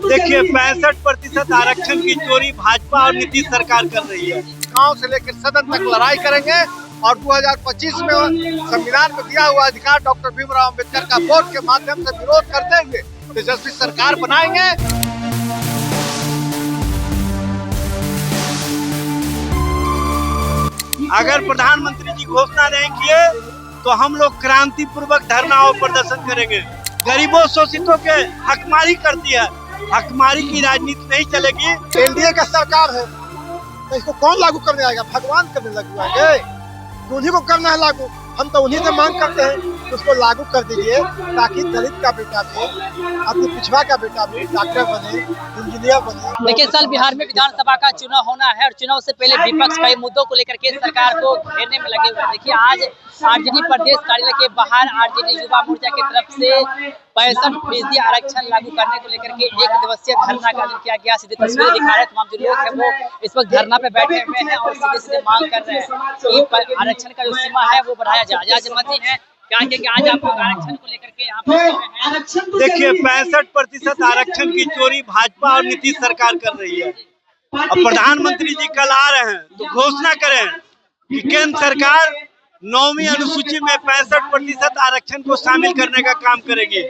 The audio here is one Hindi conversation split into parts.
देखिए 65% आरक्षण की चोरी भाजपा और नीतीश सरकार कर रही है। गांव से लेकर सदन तक लड़ाई करेंगे और 2025 में संविधान में दिया हुआ अधिकार डॉक्टर भीमराव अंबेडकर का वोट के माध्यम से विरोध करते हुए तेजस्वी सरकार बनाएंगे। अगर प्रधानमंत्री जी घोषणा नहीं किए तो हम लोग क्रांति पूर्वक धरना और प्रदर्शन करेंगे। गरीबों शोषितों के हकमारी करती है, हकमारी की राजनीति नहीं चलेगी। एनडीए का सरकार है तो इसको कौन लागू करने आएगा? भगवान करने लगू आएंगे, तो उन्हीं को करना है लागू। हम तो उन्हीं से मांग करते हैं कि उसको लागू कर दीजिए ताकि दलित का बेटा भी, अपनी पिछड़ा का बेटा भी डॉक्टर बने, इंजीनियर बने। देखिए साल बिहार में विधानसभा का चुनाव होना है और चुनाव से पहले विपक्ष कई मुद्दों को लेकर के सरकार को घेरने में लगे हुए हैं। देखिए आज आरजेडी प्रदेश कार्यालय के बाहर आरजेडी युवा मोर्चा की तरफ से 65% आरक्षण लागू करने को लेकर के 1 दिवसीय धरना का आयोजन किया गया। सीधे तस्वीरें दिखा रहे तमाम जो लोग हैं वो इस वक्त धरना पे बैठे हुए हैं और सीधे मांग कर रहे हैं कि आरक्षण का जो सीमा है वो बढ़ाया जाए। आज मती है कि आज आप आरक्षण को लेकर के यहाँ पे देखिए 65% आरक्षण की चोरी भाजपा और नीतीश सरकार कर रही है। अब प्रधानमंत्री जी कल आ रहे हैं तो घोषणा करें कि केंद्र सरकार 9वीं अनुसूची में 65% आरक्षण को शामिल करने का काम करेगी।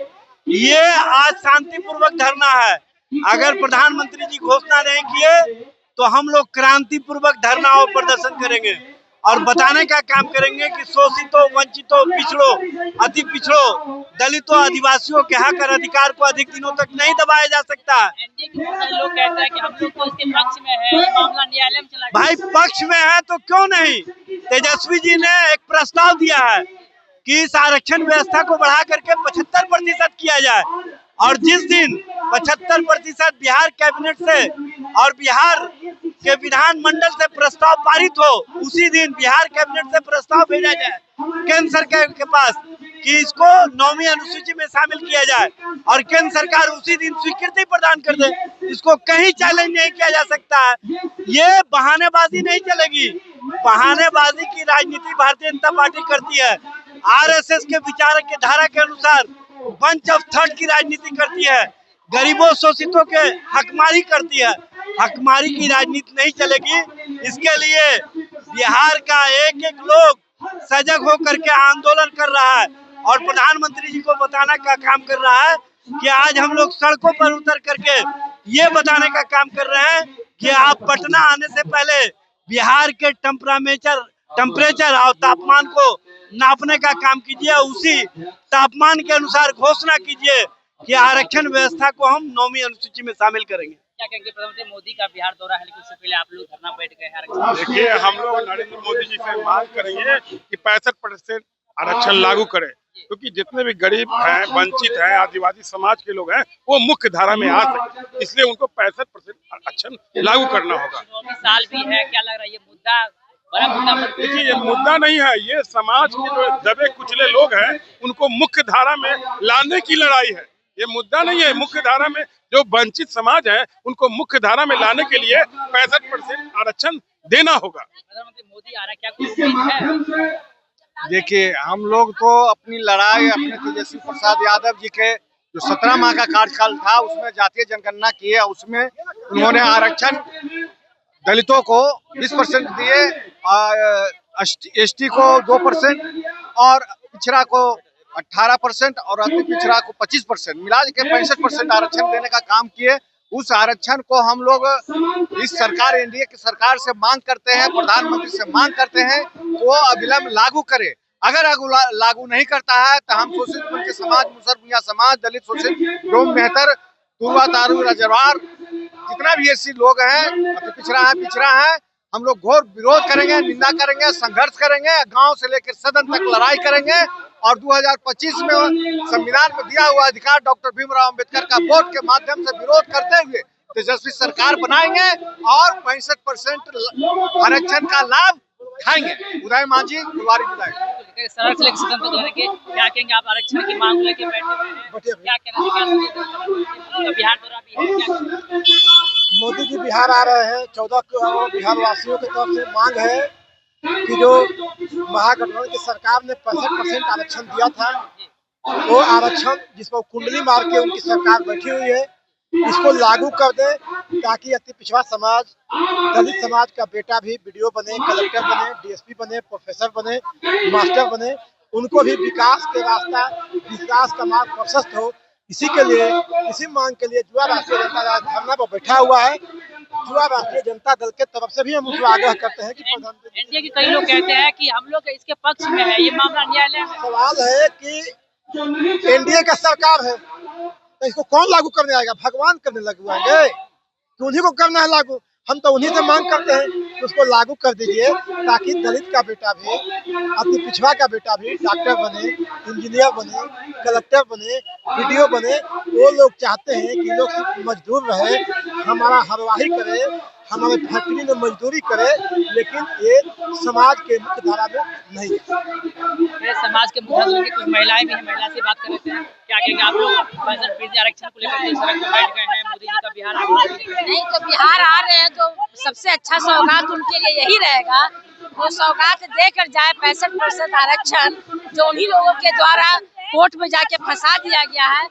ये आज शांतिपूर्वक धरना है। अगर प्रधानमंत्री जी घोषणा नहीं किए तो हम लोग क्रांति पूर्वक धरना और प्रदर्शन करेंगे और बताने का काम करेंगे कि शोषितों, वंचितों, पिछड़ों, अति पिछड़ों, दलितों, आदिवासियों के हक और अधिकार को अधिक दिनों तक नहीं दबाया जा सकता। लोग कहते हैं कि हम लोग तो इसके पक्ष में है, मामला न्यायालय में चला। भाई पक्ष में है तो क्यों नहीं? तेजस्वी जी ने एक प्रस्ताव दिया है कि इस आरक्षण व्यवस्था को बढ़ा करके 75% किया जाए और जिस दिन 75% बिहार कैबिनेट से और बिहार के विधानमंडल से प्रस्ताव पारित हो उसी दिन बिहार कैबिनेट से प्रस्ताव भेजा जाए केंद्र सरकार के पास कि इसको 9वीं अनुसूची में शामिल किया जाए और केंद्र सरकार उसी दिन स्वीकृति प्रदान कर दे। इसको कहीं चैलेंज नहीं किया जा सकता है। ये बहानेबाजी नहीं चलेगी। बहानेबाजी की राजनीति भारतीय जनता पार्टी करती है। आरएसएस के विचार के धारा के अनुसार बंच ऑफ थर्ड की राजनीति करती है। गरीबों शोषितों के हकमारी करती है। हकमारी की राजनीति नहीं चलेगी। इसके लिए बिहार का एक एक लोग सजग होकर के आंदोलन कर रहा है और प्रधानमंत्री जी को बताने का काम कर रहा है कि आज हम लोग सड़कों पर उतर करके ये बताने का काम कर रहे हैं कि आप पटना आने से पहले बिहार के टेम्परेचर और तापमान को नापने का काम कीजिए। उसी तापमान के अनुसार घोषणा कीजिए कि आरक्षण व्यवस्था को हम 9वीं अनुसूची में शामिल करेंगे। क्या कहेंगे? प्रधानमंत्री मोदी का बिहार दौरा है लेकिन उससे पहले आप लोग धरना बैठ गए हैं। देखिए हम लोग नरेंद्र मोदी जी से मांग करेंगे कि 65% आरक्षण लागू करें, क्योंकि जितने भी गरीब हैं, वंचित हैं, आदिवासी समाज के लोग हैं वो मुख्य धारा में आ सके, इसलिए उनको 65% आरक्षण लागू करना होगा। साल भी है, क्या लग रहा है ये मुद्दा बड़ा मुद्दा? देखिए ये मुद्दा नहीं है, ये समाज के जो दबे कुचले लोग हैं उनको मुख्य धारा में लाने की लड़ाई है। ये मुद्दा नहीं है। मुख्य धारा में जो वंचित समाज है उनको मुख्य धारा में लाने के लिए 65% आरक्षण देना होगा। प्रधानमंत्री मोदी आ रहा है, क्या कोई उम्मीद है? देखिए हम लोग तो अपनी लड़ाई अपने तेजस्वी प्रसाद यादव जी के जो 17 माह का कार्यकाल था उसमें जातीय जनगणना की है। उसमें उन्होंने आरक्षण दलितों को 20% दिए, एसटी को 2% और पिछड़ा को 18% और अति पिछड़ा को 25%, मिला के 65% आरक्षण देने का काम किए। उस आरक्षण को हम लोग इस सरकार, एनडीए की सरकार से मांग करते हैं, प्रधानमंत्री से मांग करते हैं वो अविलंब लागू करे। अगर लागू नहीं करता है तो हम शोषित वंचित समाज, मुसहर भूया समाज, दलित शोषित, डोम मेहतर, तुरवा तारू, रजवार, जितना भी ऐसी लोग हैं, पिछड़ा है, हम लोग घोर विरोध करेंगे, निंदा करेंगे, संघर्ष करेंगे, गांव से लेकर सदन तक लड़ाई करेंगे और 2025 में संविधान में दिया हुआ अधिकार डॉक्टर भीमराव अंबेडकर का वोट के माध्यम से विरोध करते हुए तेजस्वी सरकार बनाएंगे और 65% आरक्षण का लाभ खाएंगे। उदय मांझी, फुलवारी विधायक। सड़क से सदन तक लड़ेंगे। क्या कहेंगे? आप आरक्षण की मांग लेके बैठे हुए हैं, क्या कहना? बिहार दौरा भी है, मोदी जी बिहार आ रहे हैं। 14 करोड़ बिहार वासियों की तरफ से मांग है कि जो महागठबंधन की सरकार ने 65% आरक्षण दिया था वो आरक्षण जिस पर कुंडली मार के उनकी सरकार बैठी हुई है इसको लागू कर दें ताकि अति पिछड़ा समाज, दलित समाज का बेटा भी बीडीओ बने, कलेक्टर बने, डीएसपी बने, प्रोफेसर बने, मास्टर बने, उनको भी विकास के रास्ता, विकास का मार्ग प्रशस्त हो। इसी के लिए, इसी मांग के लिए युवा राष्ट्रीय जनता दल धरना पर बैठा हुआ है। युवा राष्ट्रीय जनता दल के तरफ से भी हम उसको आग्रह करते हैं कि प्रधानमंत्री, एनडीए के कई लोग कहते हैं कि हम लोग इसके पक्ष में है, ये मामला न्यायालय में। सवाल है कि एनडीए का सरकार है तो इसको कौन लागू करने आएगा? भगवान करने लगू आएंगे कि उन्हीं को करना है लागू? हम तो उन्हीं से मांग करते हैं कि उसको लागू कर दीजिए ताकि दलित का बेटा भी, अति पिछड़ा का बेटा भी डॉक्टर बने, इंजीनियर बने, कलेक्टर बने, बीडीओ बने। वो लोग चाहते हैं कि लोग सिर्फ मजदूर रहे, हमारा हरवाही करे, हमारे फैक्ट्री में मजदूरी करे, लेकिन ये समाज के मुख्य धारा में नहीं है। समाज के मुद्दों की कुछ महिलाएं भी हैं, महिला से बात कर रहे थे। क्या कहेंगे आप लोग फीस आरक्षण को लेकर के सड़क पर बैठ गए हैं? मोदी जी का बिहार नहीं तो बिहार आ रहे हैं तो सबसे अच्छा सौगात उनके लिए यही रहेगा, वो सौगात देकर जाए 65% आरक्षण जो उन्हीं लोगों के द्वारा कोर्ट में जाके फंसा दिया गया है,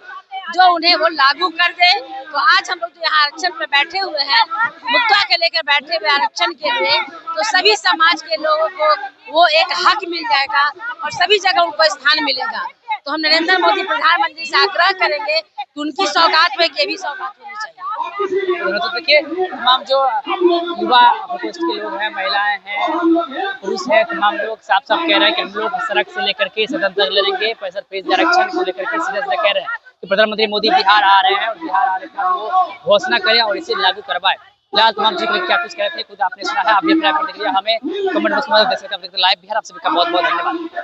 जो उन्हें वो लागू कर दे। तो आज हम लोग जो यहाँ आरक्षण पे बैठे हुए हैं, मुद्दा के लेकर बैठे हुए आरक्षण के लिए, तो सभी समाज के लोगों को वो एक हक मिल जाएगा और सभी जगह उनको स्थान मिलेगा। तो हम नरेंद्र मोदी प्रधानमंत्री से आग्रह करेंगे कि उनकी सौगात में ये भी सौगात होनी चाहिए। तो देखिए, तमाम जो युवा प्रकोष्ठ के लोग हैं, महिलाएं हैं, पुरुष हैं, तमाम लोग साफ साफ कह रहे हैं कि हम लोग सड़क से लेकर के सदन तक लड़ेंगे। फीस आरक्षण को लेकर के सीधे सीधे कह रहे हैं कि प्रधानमंत्री मोदी बिहार आ रहे हैं और बिहार आने के बाद वो घोषणा करें और इसे लागू करवाए। फिलहाल तमाम चीजें क्या कुछ कह रहे थे खुद आपने सुना है, आप भी अभिप्राय देख लिया। हमें कमेंट बॉक्स में दे सकते हैं। लाइव बिहार आप सभी का बहुत बहुत धन्यवाद।